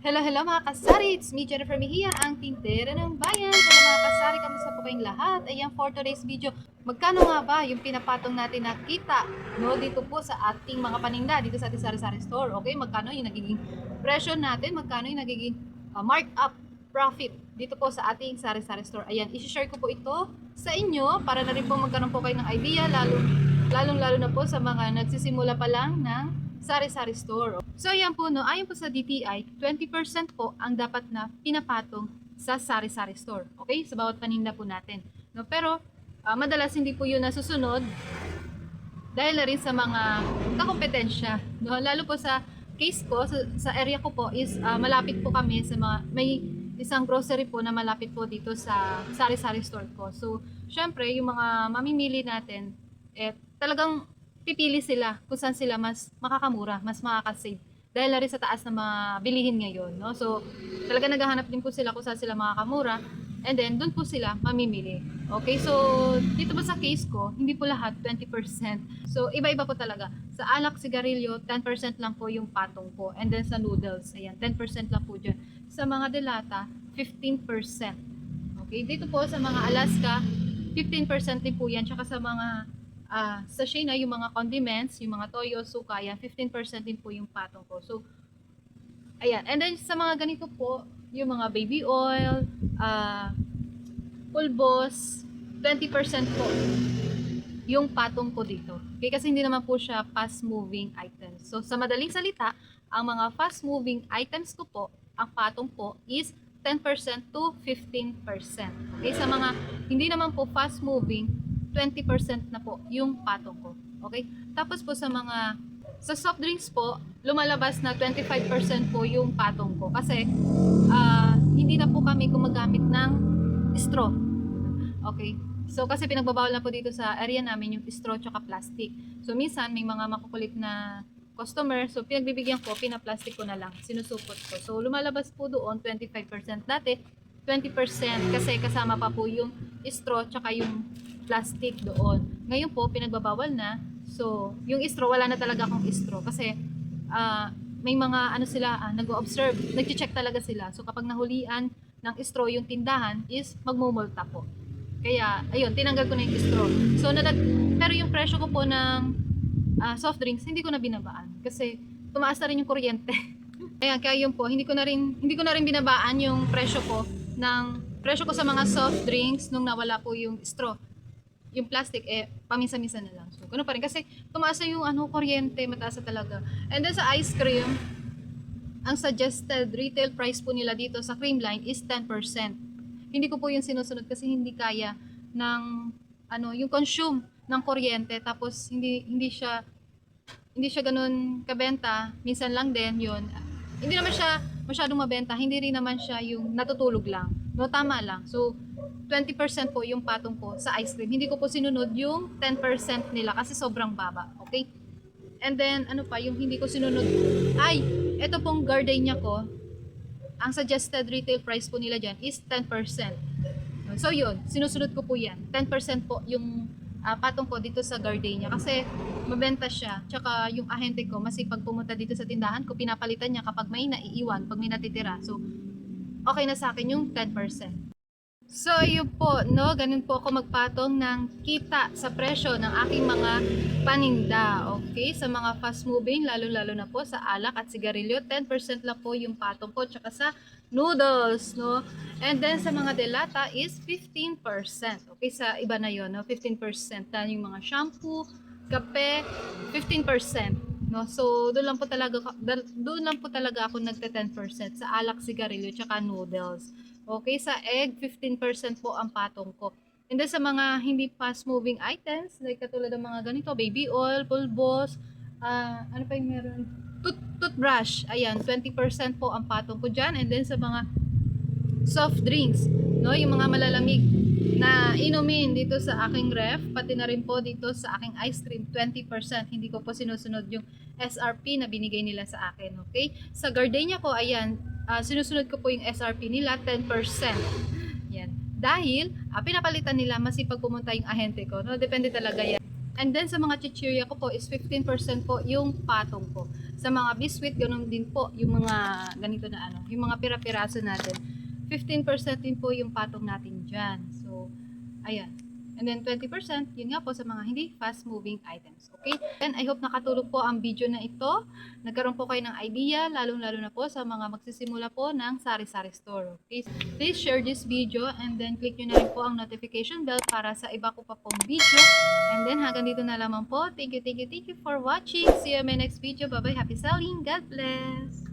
Hello mga kasari! It's me, Jennifer Mejia, ang tintera ng bayan. Hello mga kasari, kamusta po kayong lahat? Ayan, for today's video, magkano nga ba yung pinapatong natin na kita dito po sa ating mga paninda, dito sa ating sari-sari store? Okay, magkano yung nagiging presyo natin, magkano yung nagiging markup profit dito po sa ating sari-sari store? Ayan, isi-share ko po ito sa inyo para na rin po magkaroon po kayo ng idea, lalong-lalo na po sa mga nagsisimula pa lang ng sari-sari store. So ayan po no, ayon po sa DTI, 20% po ang dapat na pinapatong sa sari-sari store. Okay? Sa bawat paninda po natin. No, pero madalas hindi po 'yun nasusunod dahil na rin sa mga kakompetensya. No, lalo po sa case ko sa area ko po is malapit po kami sa may isang grocery po na malapit po dito sa sari-sari store ko. So, syempre yung mga mamimili natin talagang pipili sila kung saan sila mas makakamura, mas makakasave. Dahil na rin sa taas na mga bilihin ngayon. No? So, talaga naghahanap din po sila kung saan sila makakamura. And then, doon po sila mamimili. Okay, so, dito ba sa case ko, hindi po lahat 20%. So, iba-iba po talaga. Sa alak, sigarilyo, 10% lang po yung patong po. And then sa noodles, ayan, 10% lang po dyan. Sa mga delata, 15%. Okay, dito po sa mga Alaska, 15% din po yan. Tsaka sa mga sa Shayna, yung mga condiments, yung mga toyo, suka, yan, 15% din po yung patong ko. So, ayan. And then, sa mga ganito po, yung mga baby oil, pulbos, 20% po yung patong ko dito. Okay, kasi hindi naman po siya fast-moving items. So, sa madaling salita, ang mga fast-moving items ko po, ang patong po is 10% to 15%. Okay, sa mga hindi naman po fast-moving, 20% na po yung patong ko. Okay? Tapos po sa soft drinks po, lumalabas na 25% po yung patong ko. Kasi, hindi na po kami gumagamit ng straw. Okay? So, kasi pinagbabawal na po dito sa area namin yung straw tsaka plastic. So, minsan may mga makukulit na customer, so pinagbibigyan ko, pinaplastic ko na lang, sinusupot ko. So, lumalabas po doon 25%. Dati, 20% kasi kasama pa po yung straw tsaka yung plastic doon. Ngayon po, pinagbabawal na. So, yung straw, wala na talaga akong straw. Kasi, may mga sila, nag-o-observe, nag-check talaga sila. So, kapag nahulian ng straw yung tindahan, is magmumulta po. Kaya, ayun, tinanggal ko na yung straw. So, pero yung presyo ko po ng soft drinks, hindi ko na binabaan. Kasi, tumaas na rin yung kuryente. Kaya yun po, hindi ko na rin binabaan yung presyo ko sa mga soft drinks nung nawala po yung straw. Yung plastic, paminsan-minsan na lang. So, ganoon pa rin. Kasi, tumaas na yung kuryente, mataas na talaga. And then sa ice cream, ang suggested retail price po nila dito sa Creamline is 10%. Hindi ko po yung sinusunod kasi hindi kaya ng, yung consume ng kuryente. Tapos, hindi siya ganun kabenta. Minsan lang din, yun. Hindi naman siya masyadong mabenta. Hindi rin naman siya yung natutulog lang. No, tama lang. So, 20% po yung patong ko sa ice cream. Hindi ko po sinunod yung 10% nila kasi sobrang baba. Okay? And then, yung hindi ko sinunod, ito pong gardenia ko, ang suggested retail price po nila dyan is 10%. So, yun, sinusunod ko po yan. 10% po yung patong ko dito sa gardenia kasi mabenta siya. Tsaka yung ahente ko, masipag pumunta dito sa tindahan ko, pinapalitan niya kapag may naiiwan, pag may natitira. So, okay na sa akin yung 10%. So, yun po, no? Ganun po ako magpatong ng kita sa presyo ng aking mga paninda. Okay? Sa mga fast moving, lalo-lalo na po sa alak at sigarilyo, 10% lang po yung patong ko. Tsaka sa noodles, no? And then sa mga delata is 15%. Okay? Sa iba na yun, no? 15%. Yan yung mga shampoo, kape, 15%. No? So, doon lang po talaga ako nagte 10% sa alak, sigarilyo, tsaka noodles. Okay, sa egg, 15% po ang patong ko. And then sa mga hindi fast-moving items, like katulad ng mga ganito, baby oil, pulbos, ano pa yung meron? Toothbrush, ayan, 20% po ang patong ko dyan. And then sa mga soft drinks, no, yung mga malalamig na inumin dito sa aking ref, pati na rin po dito sa aking ice cream, 20%. Hindi ko po sinusunod yung SRP na binigay nila sa akin, okay? Sa gardenia ko, ayan, sinusunod ko po yung SRP nila, 10%. Yan. Dahil, pinapalitan nila masipag pumunta yung ahente ko, no? Depende talaga yan. And then sa mga chichirya ko po is 15% po yung patong ko. Sa mga biscuit, ganun din po yung mga ganito na ano, yung mga pira-piraso natin. 15% din po yung patong natin dyan. So, ayan. And then 20%, yun nga po sa mga hindi fast-moving items. Okay? And I hope nakatulong po ang video na ito. Nagkaroon po kayo ng idea, lalong-lalo na po sa mga magsisimula po ng sari-sari store. Okay? Please share this video and then click nyo na rin po ang notification bell para sa iba ko pa pong video. And then hanggang dito na lamang po. Thank you for watching. See you in my next video. Bye-bye. Happy selling. God bless.